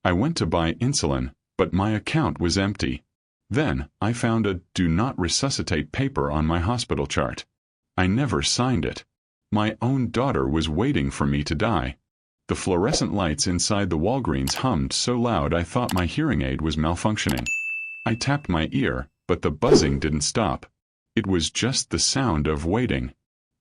I went to buy insulin, but my account was empty. Then, I found a "Do Not Resuscitate" paper on my hospital chart. I never signed it. My own daughter was waiting for me to die. The fluorescent lights inside the Walgreens hummed so loud I thought my hearing aid was malfunctioning. I tapped my ear, but the buzzing didn't stop. It was just the sound of waiting.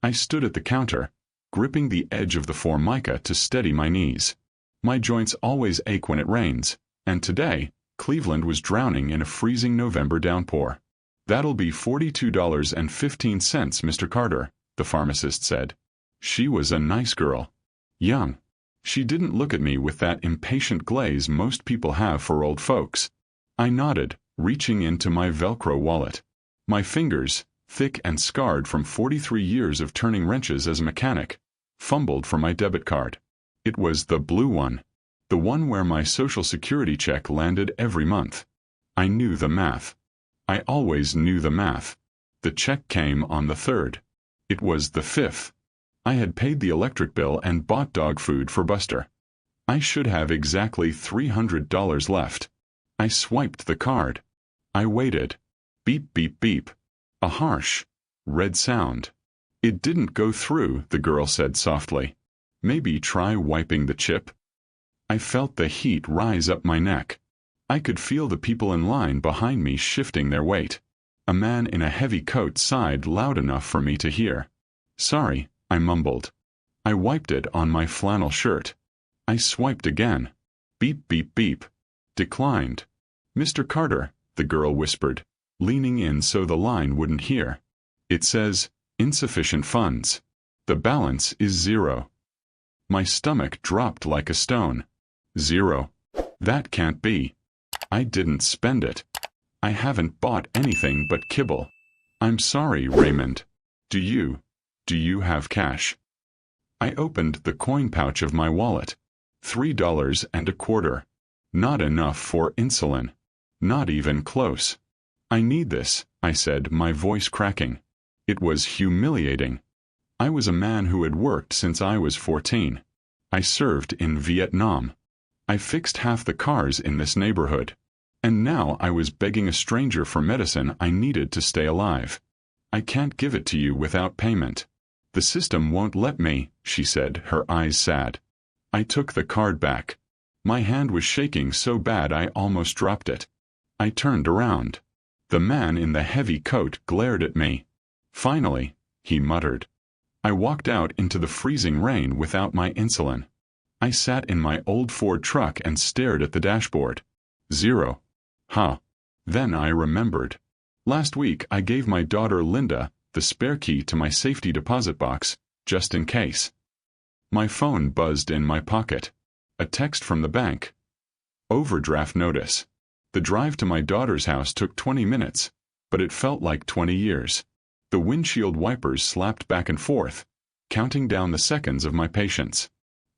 I stood at the counter, gripping the edge of the Formica to steady my knees. My joints always ache when it rains, and today, Cleveland was drowning in a freezing November downpour. "That'll be $42.15, Mr. Carter," the pharmacist said. She was a nice girl. Young. She didn't look at me with that impatient glaze most people have for old folks. I nodded, reaching into my Velcro wallet. My fingers, thick and scarred from 43 years of turning wrenches as a mechanic, fumbled for my debit card. It was the blue one. The one where my Social Security check landed every month. I knew the math. I always knew the math. The check came on the 3rd. It was the 5th. I had paid the electric bill and bought dog food for Buster. I should have exactly $300 left. I swiped the card. I waited. Beep, beep, beep. A harsh, red sound. "It didn't go through," the girl said softly. "Maybe try wiping the chip." I felt the heat rise up my neck. I could feel the people in line behind me shifting their weight. A man in a heavy coat sighed loud enough for me to hear. "Sorry," I mumbled. I wiped it on my flannel shirt. I swiped again. Beep, beep, beep. Declined. "Mr. Carter," the girl whispered, leaning in so the line wouldn't hear. "It says, insufficient funds. The balance is 0. My stomach dropped like a stone. 0. That can't be. I didn't spend it. I haven't bought anything but kibble. "I'm sorry, Raymond. Do you have cash?" I opened the coin pouch of my wallet. $3.25. Not enough for insulin. Not even close. "I need this," I said, my voice cracking. It was humiliating. I was a man who had worked since I was 14. I served in Vietnam. I fixed half the cars in this neighborhood. And now I was begging a stranger for medicine I needed to stay alive. "I can't give it to you without payment. The system won't let me," she said, her eyes sad. I took the card back. My hand was shaking so bad I almost dropped it. I turned around. The man in the heavy coat glared at me. "Finally," he muttered. I walked out into the freezing rain without my insulin. I sat in my old Ford truck and stared at the dashboard. 0. Huh. Then I remembered. Last week I gave my daughter Linda the spare key to my safety deposit box, just in case. My phone buzzed in my pocket. A text from the bank. Overdraft notice. The drive to my daughter's house took 20 minutes, but it felt like 20 years. The windshield wipers slapped back and forth, counting down the seconds of my patience.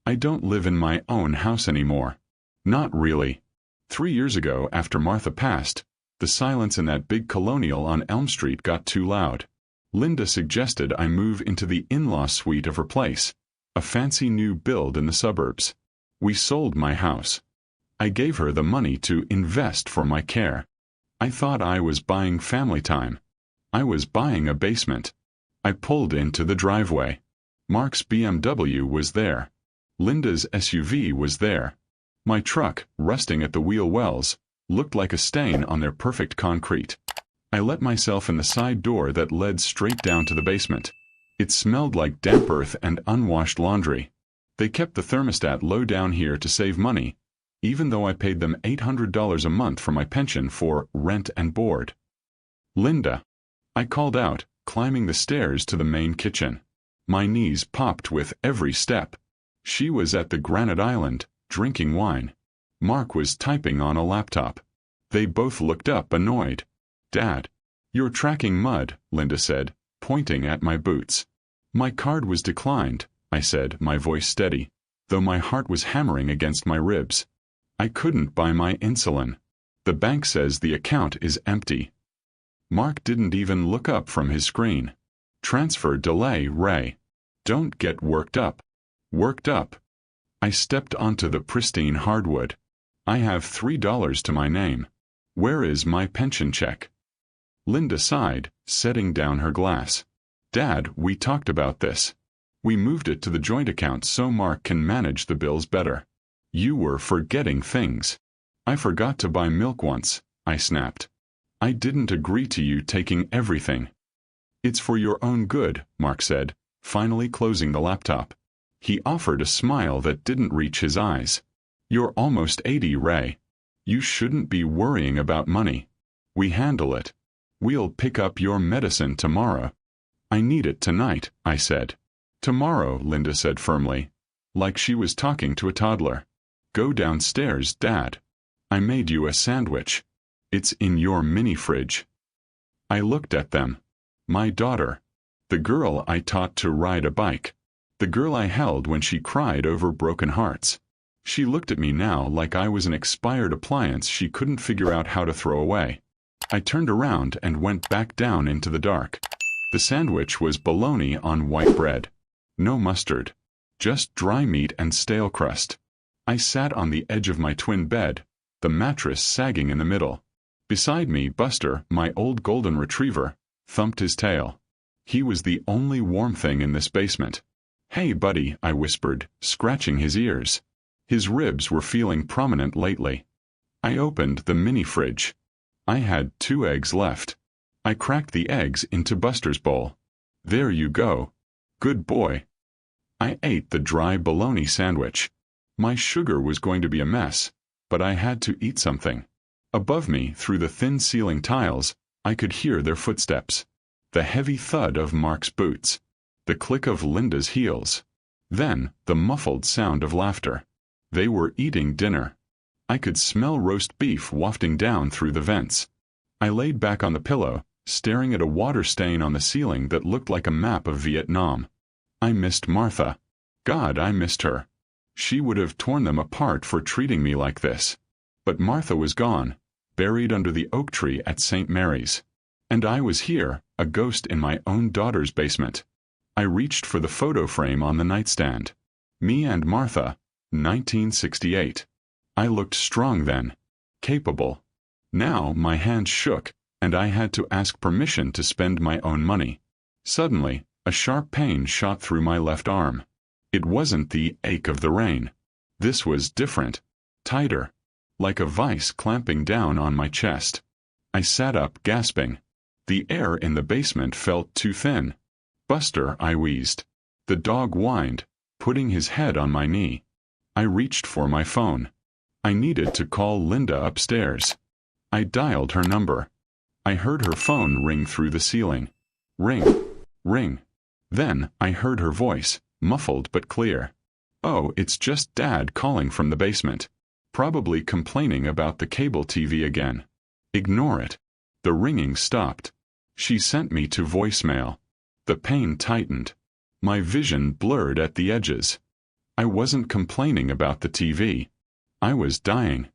I don't live in my own house anymore. Not really. 3 years ago, after Martha passed, the silence in that big colonial on Elm Street got too loud. Linda suggested I move into the in-law suite of her place, a fancy new build in the suburbs. We sold my house. I gave her the money to invest for my care. I thought I was buying family time. I was buying a basement. I pulled into the driveway. Mark's BMW was there. Linda's SUV was there. My truck, rusting at the wheel wells, looked like a stain on their perfect concrete. I let myself in the side door that led straight down to the basement. It smelled like damp earth and unwashed laundry. They kept the thermostat low down here to save money, even though I paid them $800 a month for my pension for rent and board. "Linda," I called out, climbing the stairs to the main kitchen. My knees popped with every step. She was at the granite island, drinking wine. Mark was typing on a laptop. They both looked up, annoyed. "Dad, you're tracking mud," Linda said, pointing at my boots. "My card was declined," I said, my voice steady, though my heart was hammering against my ribs. "I couldn't buy my insulin. The bank says the account is empty." Mark didn't even look up from his screen. "Transfer delay, Ray. Don't get worked up." Worked up. I stepped onto the pristine hardwood. I have $3 to my name. Where is my pension check? Linda sighed, setting down her glass. Dad, we talked about this. We moved it to the joint account so Mark can manage the bills better. You were forgetting things. I forgot to buy milk once, I snapped. I didn't agree to you taking everything. It's for your own good, Mark said, finally closing the laptop. He offered a smile that didn't reach his eyes. You're almost 80, Ray. You shouldn't be worrying about money. We handle it. We'll pick up your medicine tomorrow. I need it tonight, I said. Tomorrow, Linda said firmly, like she was talking to a toddler. Go downstairs, Dad. I made you a sandwich. It's in your mini fridge. I looked at them. My daughter. The girl I taught to ride a bike. The girl I held when she cried over broken hearts. She looked at me now like I was an expired appliance she couldn't figure out how to throw away. I turned around and went back down into the dark. The sandwich was bologna on white bread. No mustard. Just dry meat and stale crust. I sat on the edge of my twin bed, the mattress sagging in the middle. Beside me, Buster, my old golden retriever, thumped his tail. He was the only warm thing in this basement. Hey, buddy, I whispered, scratching his ears. His ribs were feeling prominent lately. I opened the mini fridge. I had 2 eggs left. I cracked the eggs into Buster's bowl. There you go. Good boy. I ate the dry bologna sandwich. My sugar was going to be a mess, but I had to eat something. Above me, through the thin ceiling tiles, I could hear their footsteps. The heavy thud of Mark's boots. The click of Linda's heels. Then, the muffled sound of laughter. They were eating dinner. I could smell roast beef wafting down through the vents. I laid back on the pillow, staring at a water stain on the ceiling that looked like a map of Vietnam. I missed Martha. God, I missed her. She would have torn them apart for treating me like this. But Martha was gone, buried under the oak tree at St. Mary's. And I was here, a ghost in my own daughter's basement. I reached for the photo frame on the nightstand. Me and Martha, 1968. I looked strong then, capable. Now my hands shook, and I had to ask permission to spend my own money. Suddenly, a sharp pain shot through my left arm. It wasn't the ache of the rain. This was different, tighter, like a vice clamping down on my chest. I sat up, gasping. The air in the basement felt too thin. Buster, I wheezed. The dog whined, putting his head on my knee. I reached for my phone. I needed to call Linda upstairs. I dialed her number. I heard her phone ring through the ceiling. Ring. Ring. Then, I heard her voice, muffled but clear. Oh, it's just Dad calling from the basement. Probably complaining about the cable TV again. Ignore it. The ringing stopped. She sent me to voicemail. The pain tightened. My vision blurred at the edges. I wasn't complaining about the TV. I was dying.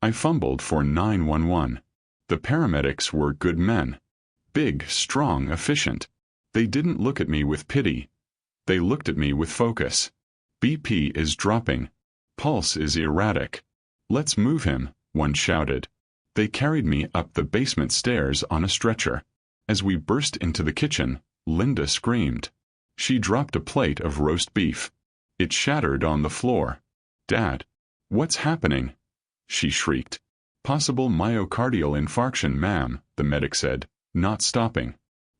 I fumbled for 911. The paramedics were good men. Big, strong, efficient. They didn't look at me with pity. They looked at me with focus. BP is dropping. Pulse is erratic. Let's move him, one shouted. They carried me up the basement stairs on a stretcher. As we burst into the kitchen, Linda screamed. She dropped a plate of roast beef. It shattered on the floor. Dad. What's happening? She shrieked. Possible myocardial infarction, ma'am, the medic said, not stopping.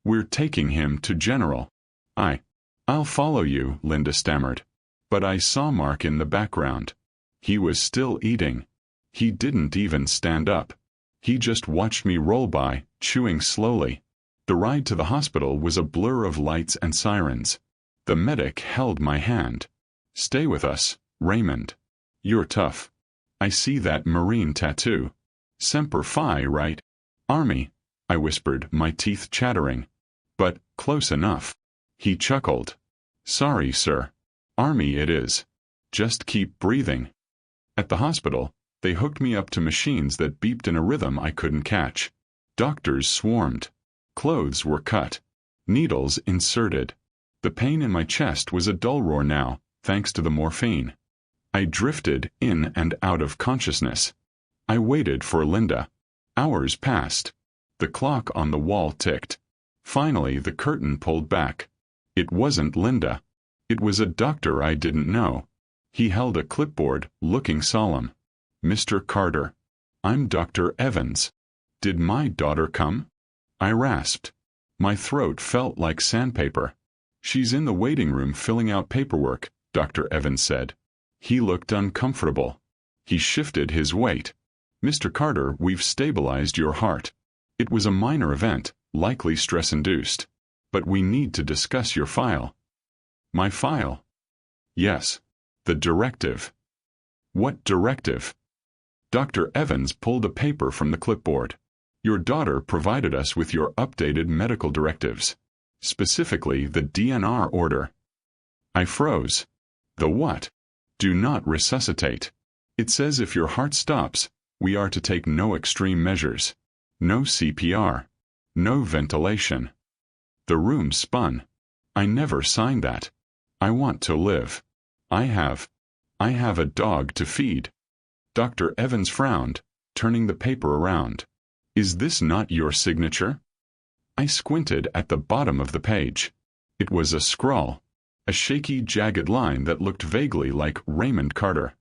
We're taking him to General. I'll follow you, Linda stammered. But I saw Mark in the background. He was still eating. He didn't even stand up. He just watched me roll by, chewing slowly. The ride to the hospital was a blur of lights and sirens. The medic held my hand. Stay with us, Raymond. You're tough. I see that Marine tattoo. Semper Fi, right? Army, I whispered, my teeth chattering. But, close enough. He chuckled. Sorry, sir. Army it is. Just keep breathing. At the hospital, they hooked me up to machines that beeped in a rhythm I couldn't catch. Doctors swarmed. Clothes were cut. Needles inserted. The pain in my chest was a dull roar now, thanks to the morphine. I drifted in and out of consciousness. I waited for Linda. Hours passed. The clock on the wall ticked. Finally, the curtain pulled back. It wasn't Linda. It was a doctor I didn't know. He held a clipboard, looking solemn. "Mr. Carter. I'm Dr. Evans. Did my daughter come?" I rasped. My throat felt like sandpaper. "She's in the waiting room filling out paperwork," Dr. Evans said. He looked uncomfortable. He shifted his weight. "Mr. Carter, we've stabilized your heart. It was a minor event, likely stress-induced. But we need to discuss your file." "My file?" "Yes. The directive." "What directive?" Dr. Evans pulled a paper from the clipboard. "Your daughter provided us with your updated medical directives. Specifically, the DNR order." I froze. "The what?" "Do not resuscitate. It says if your heart stops, we are to take no extreme measures. No CPR. No ventilation." The room spun. "I never signed that. I want to live. I have a dog to feed." Dr. Evans frowned, turning the paper around. "Is this not your signature?" I squinted at the bottom of the page. It was a scrawl. A shaky, jagged line that looked vaguely like Raymond Carter.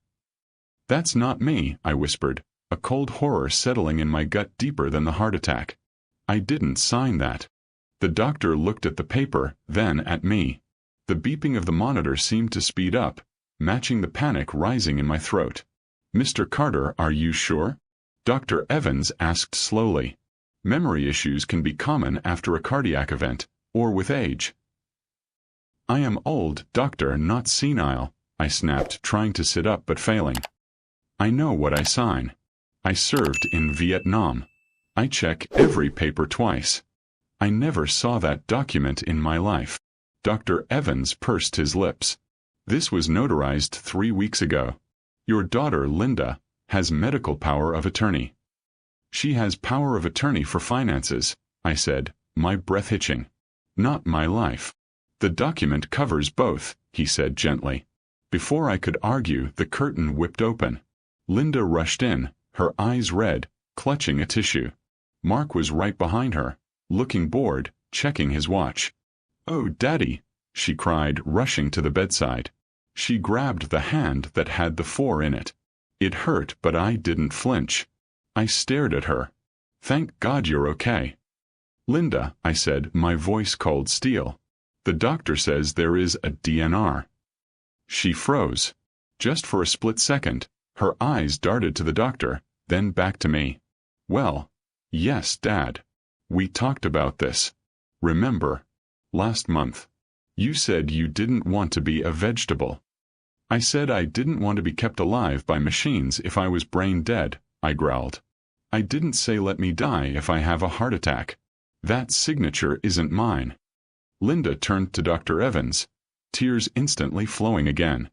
"That's not me," I whispered, a cold horror settling in my gut deeper than the heart attack. "I didn't sign that." The doctor looked at the paper, then at me. The beeping of the monitor seemed to speed up, matching the panic rising in my throat. "Mr. Carter, are you sure?" Dr. Evans asked slowly. "Memory issues can be common after a cardiac event, or with age." "I am old, doctor, not senile," I snapped, trying to sit up but failing. "I know what I sign. I served in Vietnam. I check every paper twice. I never saw that document in my life." Dr. Evans pursed his lips. "This was notarized 3 weeks ago. Your daughter, Linda, has medical power of attorney." "She has power of attorney for finances," I said, my breath hitching. "Not my life." "The document covers both," he said gently. Before I could argue, the curtain whipped open. Linda rushed in, her eyes red, clutching a tissue. Mark was right behind her, looking bored, checking his watch. "Oh, Daddy!" she cried, rushing to the bedside. She grabbed the hand that had the 4 in it. It hurt, but I didn't flinch. I stared at her. "Thank God you're okay." "Linda," I said, my voice cold steel. "The doctor says there is a DNR." She froze. Just for a split second, her eyes darted to the doctor, then back to me. "Well, yes, Dad. We talked about this. Remember? Last month. You said you didn't want to be a vegetable." "I said I didn't want to be kept alive by machines if I was brain dead," I growled. "I didn't say let me die if I have a heart attack. That signature isn't mine." Linda turned to Dr. Evans, tears instantly flowing again.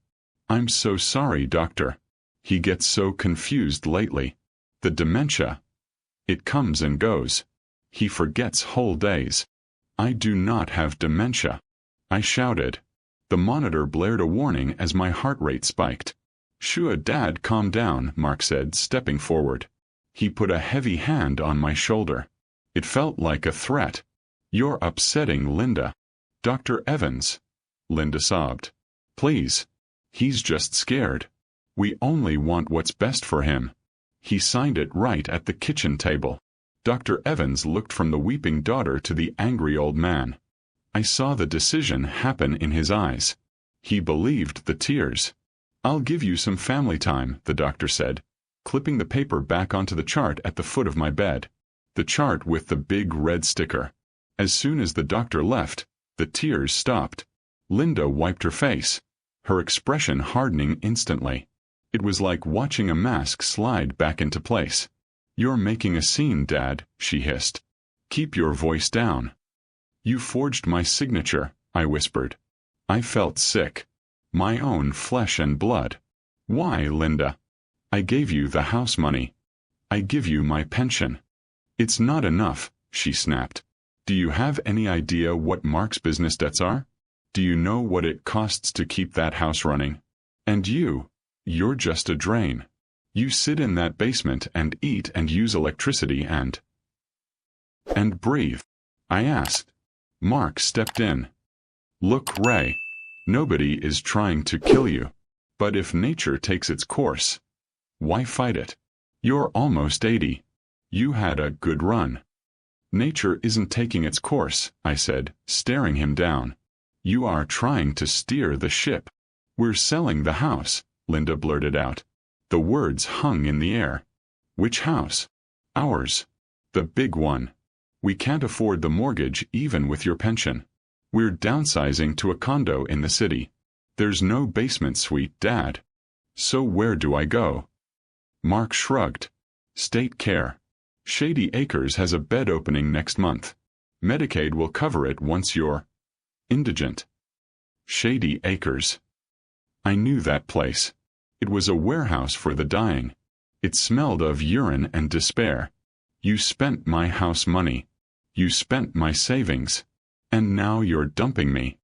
"I'm so sorry, doctor. He gets so confused lately. The dementia. It comes and goes. He forgets whole days." "I do not have dementia," I shouted. The monitor blared a warning as my heart rate spiked. "Shua, Dad, calm down," Mark said, stepping forward. He put a heavy hand on my shoulder. It felt like a threat. "You're upsetting Linda." "Dr. Evans," Linda sobbed. "Please. He's just scared. We only want what's best for him." He signed it right at the kitchen table. Dr. Evans looked from the weeping daughter to the angry old man. I saw the decision happen in his eyes. He believed the tears. "I'll give you some family time," the doctor said, clipping the paper back onto the chart at the foot of my bed. The chart with the big red sticker. As soon as the doctor left, the tears stopped. Linda wiped her face, her expression hardening instantly. It was like watching a mask slide back into place. "You're making a scene, Dad," she hissed. "Keep your voice down." "You forged my signature," I whispered. I felt sick. My own flesh and blood. "Why, Linda? I gave you the house money. I give you my pension." "It's not enough," she snapped. "Do you have any idea what Mark's business debts are? Do you know what it costs to keep that house running? And you You're just a drain. You sit in that basement and eat and use electricity and breathe. I asked. Mark stepped in. Look, Ray. Nobody is trying to kill you. But if nature takes its course, why fight it? You're almost 80. You had a good run. Nature isn't taking its course, I said, staring him down. You are trying to steer the ship. We're selling the house, Linda blurted out. The words hung in the air. Which house? Ours. The big one. We can't afford the mortgage even with your pension. We're downsizing to a condo in the city. There's no basement suite, Dad. So where do I go? Mark shrugged. State care. Shady Acres has a bed opening next month. Medicaid will cover it once you're indigent. Shady Acres. I knew that place. It was a warehouse for the dying. It smelled of urine and despair. You spent my house money. You spent my savings. And now you're dumping me.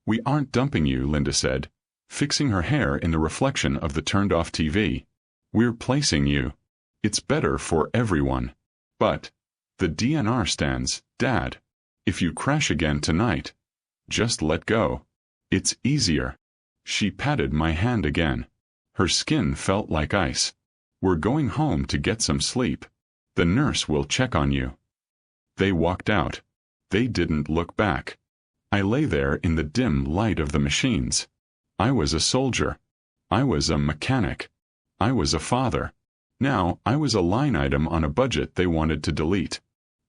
We aren't dumping you, Linda said, fixing her hair in the reflection of the turned-off TV. We're placing you. It's better for everyone. But the DNR stands, Dad. If you crash again tonight, just let go. It's easier. She patted my hand again. Her skin felt like ice. We're going home to get some sleep. The nurse will check on you. They walked out. They didn't look back. I lay there in the dim light of the machines. I was a soldier. I was a mechanic. I was a father. Now I was a line item on a budget they wanted to delete.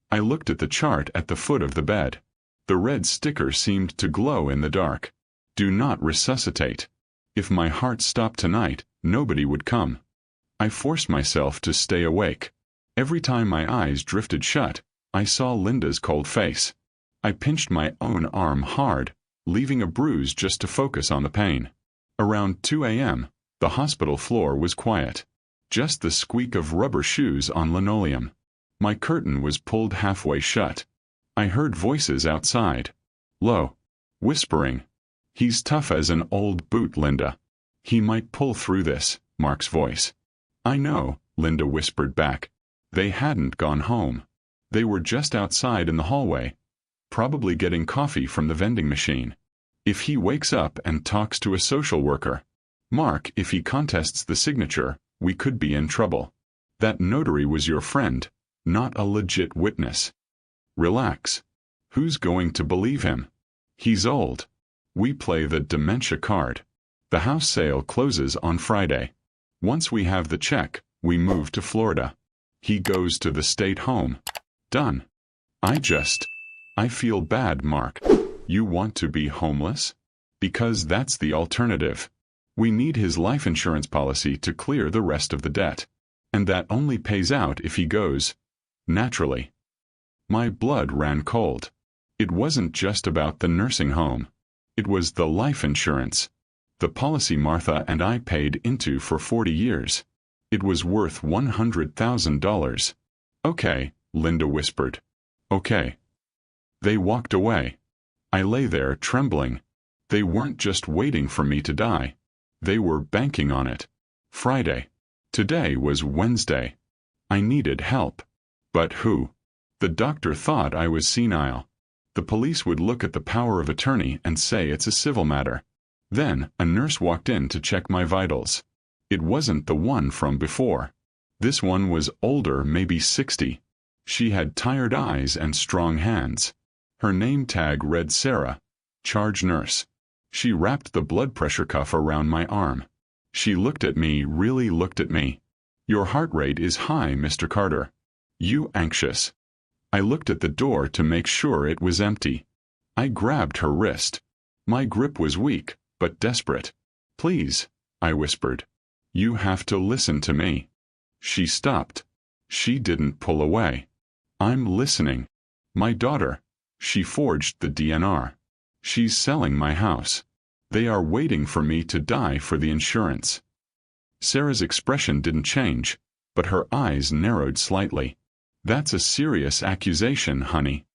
I looked at the chart at the foot of the bed. The red sticker seemed to glow in the dark. Do not resuscitate. If my heart stopped tonight, nobody would come. I forced myself to stay awake. Every time my eyes drifted shut, I saw Linda's cold face. I pinched my own arm hard, leaving a bruise just to focus on the pain. Around 2 a.m., the hospital floor was quiet. Just the squeak of rubber shoes on linoleum. My curtain was pulled halfway shut. I heard voices outside. Low. Whispering. He's tough as an old boot, Linda. He might pull through this, Mark's voice. I know, Linda whispered back. They hadn't gone home. They were just outside in the hallway, probably getting coffee from the vending machine. If he wakes up and talks to a social worker, Mark, if he contests the signature, we could be in trouble. That notary was your friend, not a legit witness. Relax. Who's going to believe him? He's old. We play the dementia card. The house sale closes on Friday. Once we have the check, we move to Florida. He goes to the state home. Done. I feel bad, Mark. You want to be homeless? Because that's the alternative. We need his life insurance policy to clear the rest of the debt. And that only pays out if he goes naturally. My blood ran cold. It wasn't just about the nursing home. It was the life insurance. The policy Martha and I paid into for 40 years. It was worth $100,000. Okay, Linda whispered. Okay. They walked away. I lay there trembling. They weren't just waiting for me to die. They were banking on it. Friday. Today was Wednesday. I needed help. But who? The doctor thought I was senile. The police would look at the power of attorney and say it's a civil matter. Then, a nurse walked in to check my vitals. It wasn't the one from before. This one was older, maybe 60. She had tired eyes and strong hands. Her name tag read Sarah, charge nurse. She wrapped the blood pressure cuff around my arm. She looked at me, really looked at me. Your heart rate is high, Mr. Carter. You anxious? I looked at the door to make sure it was empty. I grabbed her wrist. My grip was weak, but desperate. Please, I whispered. You have to listen to me. She stopped. She didn't pull away. I'm listening. My daughter. She forged the DNR. She's selling my house. They are waiting for me to die for the insurance. Sarah's expression didn't change, but her eyes narrowed slightly. That's a serious accusation, honey.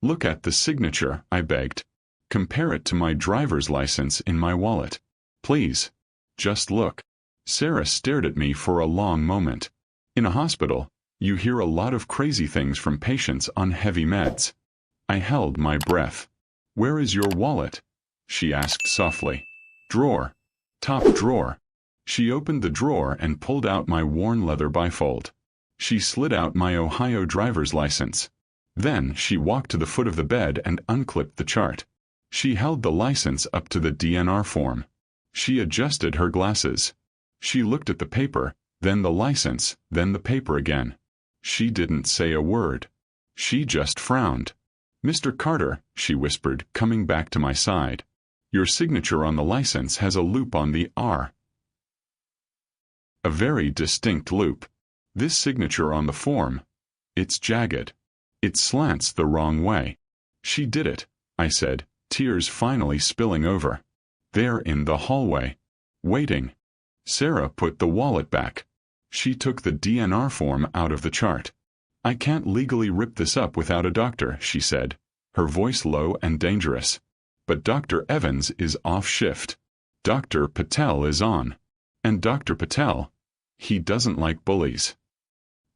Look at the signature, I begged. Compare it to my driver's license in my wallet. Please. Just look. Sarah stared at me for a long moment. In a hospital, you hear a lot of crazy things from patients on heavy meds. I held my breath. "Where is your wallet?" she asked softly. "Drawer. Top drawer." She opened the drawer and pulled out my worn leather bifold. She slid out my Ohio driver's license. Then she walked to the foot of the bed and unclipped the chart. She held the license up to the DNR form. She adjusted her glasses. She looked at the paper, then the license, then the paper again. She didn't say a word. She just frowned. "Mr. Carter," she whispered, coming back to my side. "Your signature on the license has a loop on the R. A very distinct loop. This signature on the form, it's jagged. It slants the wrong way." "She did it," I said, tears finally spilling over. "They're in the hallway. Waiting." Sarah put the wallet back. She took the DNR form out of the chart. "I can't legally rip this up without a doctor," she said, her voice low and dangerous. "But Dr. Evans is off shift. Dr. Patel is on. And Dr. Patel, he doesn't like bullies.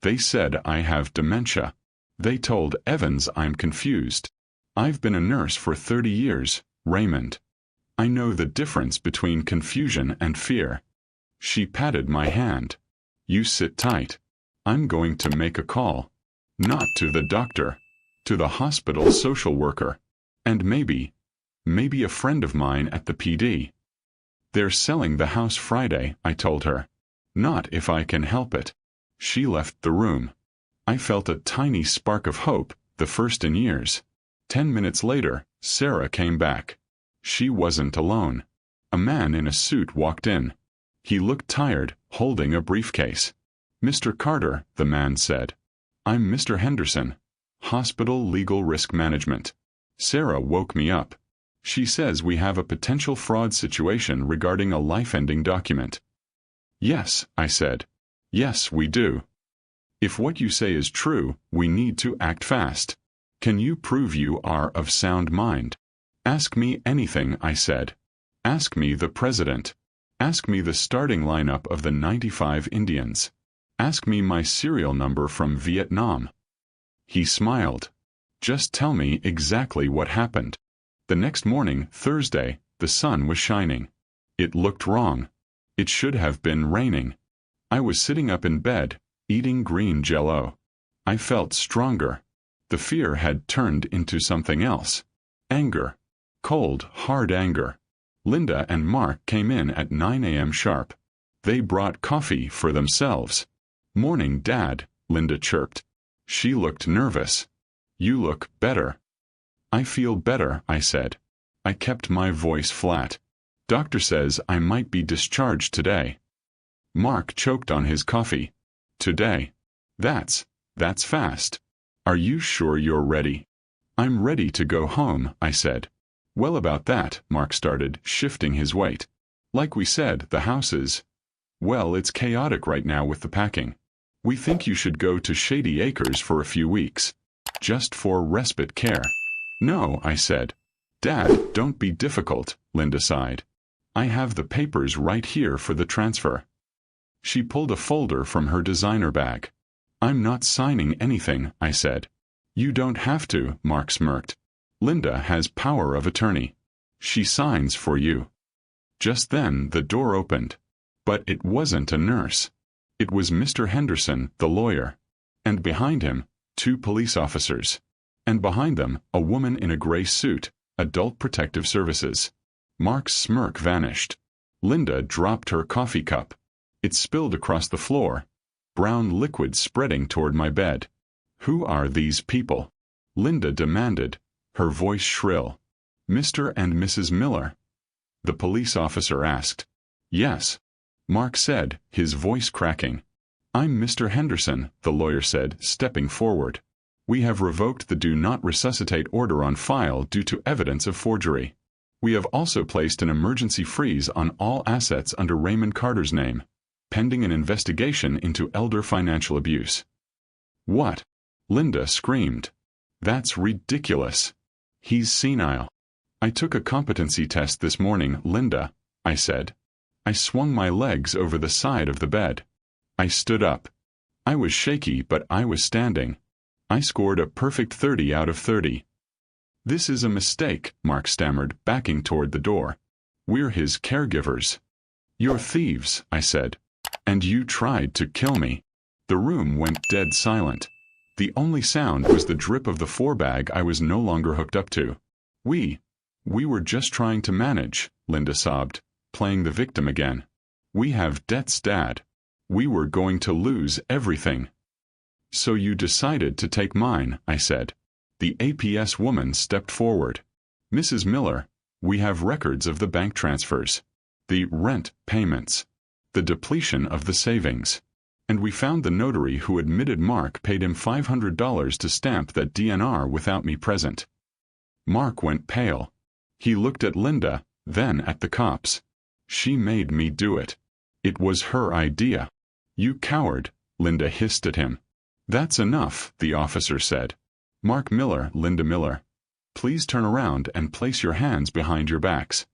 They said I have dementia. They told Evans I'm confused. I've been a nurse for 30 years, Raymond. I know the difference between confusion and fear." She patted my hand. "You sit tight. I'm going to make a call. Not to the doctor. To the hospital social worker. And maybe a friend of mine at the PD. They're selling the house Friday," I told her. "Not if I can help it." She left the room. I felt a tiny spark of hope, the first in years. 10 minutes later, Sarah came back. She wasn't alone. A man in a suit walked in. He looked tired, holding a briefcase. "Mr. Carter," the man said. "I'm Mr. Henderson. Hospital Legal Risk Management." Sarah woke me up. "She says we have a potential fraud situation regarding a life-ending document." "Yes," I said. "Yes, we do. If what you say is true, we need to act fast. Can you prove you are of sound mind?" "Ask me anything," I said. "Ask me the president. Ask me the starting lineup of the 95 Indians. Ask me my serial number from Vietnam." He smiled. "Just tell me exactly what happened." The next morning, Thursday, the sun was shining. It looked wrong. It should have been raining. I was sitting up in bed, eating green Jell-O. I felt stronger. The fear had turned into something else. Anger. Cold, hard anger. Linda and Mark came in at 9 a.m. sharp. They brought coffee for themselves. "Morning, Dad," Linda chirped. She looked nervous. "You look better." "I feel better," I said. I kept my voice flat. "Doctor says I might be discharged today." Mark choked on his coffee. "Today? That's fast. Are you sure you're ready?" "I'm ready to go home," I said. "Well, about that," Mark started, shifting his weight. "Like we said, the house is, well, it's chaotic right now with the packing. We think you should go to Shady Acres for a few weeks. Just for respite care." "No," I said. "Dad, don't be difficult," Linda sighed. "I have the papers right here for the transfer." She pulled a folder from her designer bag. "I'm not signing anything," I said. "You don't have to," Mark smirked. "Linda has power of attorney. She signs for you." Just then the door opened. But it wasn't a nurse. It was Mr. Henderson, the lawyer. And behind him, 2 police officers. And behind them, a woman in a gray suit, Adult Protective Services. Mark's smirk vanished. Linda dropped her coffee cup. It spilled across the floor. Brown liquid spreading toward my bed. "Who are these people?" Linda demanded, her voice shrill. "Mr. and Mrs. Miller?" the police officer asked. "Yes," Mark said, his voice cracking. "I'm Mr. Henderson," the lawyer said, stepping forward. "We have revoked the do not resuscitate order on file due to evidence of forgery. We have also placed an emergency freeze on all assets under Raymond Carter's name, pending an investigation into elder financial abuse." "What?" Linda screamed. "That's ridiculous. He's senile." "I took a competency test this morning, Linda," I said. I swung my legs over the side of the bed. I stood up. I was shaky, but I was standing. I scored a perfect 30 out of 30. "This is a mistake," Mark stammered, backing toward the door. "We're his caregivers." "You're thieves," I said. "And you tried to kill me." The room went dead silent. The only sound was the drip of the four-bag I was no longer hooked up to. We were just trying to manage," Linda sobbed, playing the victim again. "We have debts, Dad. We were going to lose everything." "So you decided to take mine," I said. The APS woman stepped forward. "Mrs. Miller, we have records of the bank transfers, the rent payments, the depletion of the savings. And we found the notary who admitted Mark paid him $500 to stamp that DNR without me present." Mark went pale. He looked at Linda, then at the cops. "She made me do it. It was her idea." "You coward," Linda hissed at him. "That's enough," the officer said. "Mark Miller, Linda Miller, please turn around and place your hands behind your backs."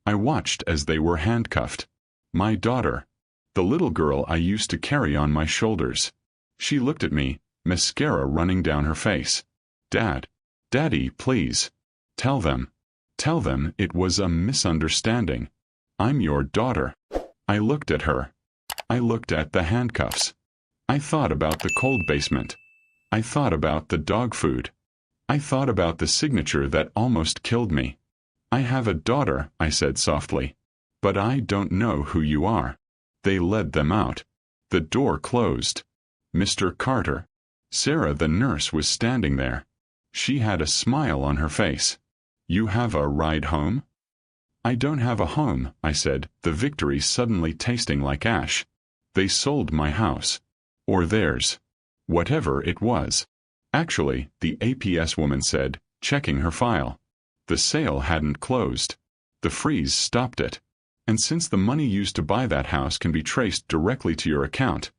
I watched as they were handcuffed. My daughter, the little girl I used to carry on my shoulders. She looked at me, mascara running down her face. Daddy, please. Tell them it was a misunderstanding. I'm your daughter." I looked at her. I looked at the handcuffs. I thought about the cold basement. I thought about the dog food. I thought about the signature that almost killed me. "I have a daughter," I said softly. "But I don't know who you are." They led them out. The door closed. "Mr. Carter." Sarah, the nurse, was standing there. She had a smile on her face. "You have a ride home?" "I don't have a home," I said, the victory suddenly tasting like ash. "They sold my house. Or theirs. Whatever it was." "Actually," the APS woman said, checking her file. "The sale hadn't closed. The freeze stopped it. And since the money used to buy that house can be traced directly to your account,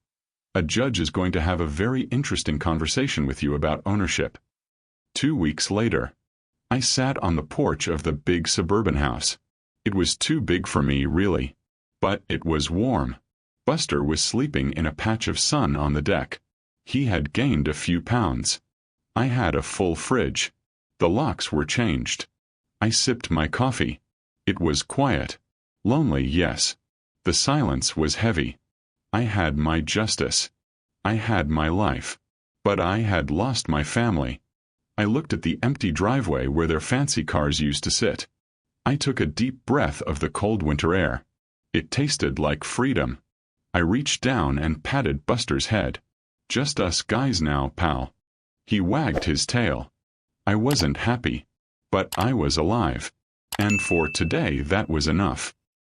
a judge is going to have a very interesting conversation with you about ownership." 2 weeks later, I sat on the porch of the big suburban house. It was too big for me, really. But it was warm. Buster was sleeping in a patch of sun on the deck. He had gained a few pounds. I had a full fridge. The locks were changed. I sipped my coffee. It was quiet. Lonely, yes. The silence was heavy. I had my justice. I had my life. But I had lost my family. I looked at the empty driveway where their fancy cars used to sit. I took a deep breath of the cold winter air. It tasted like freedom. I reached down and patted Buster's head. "Just us guys now, pal." He wagged his tail. I wasn't happy. But I was alive. And for today that was enough.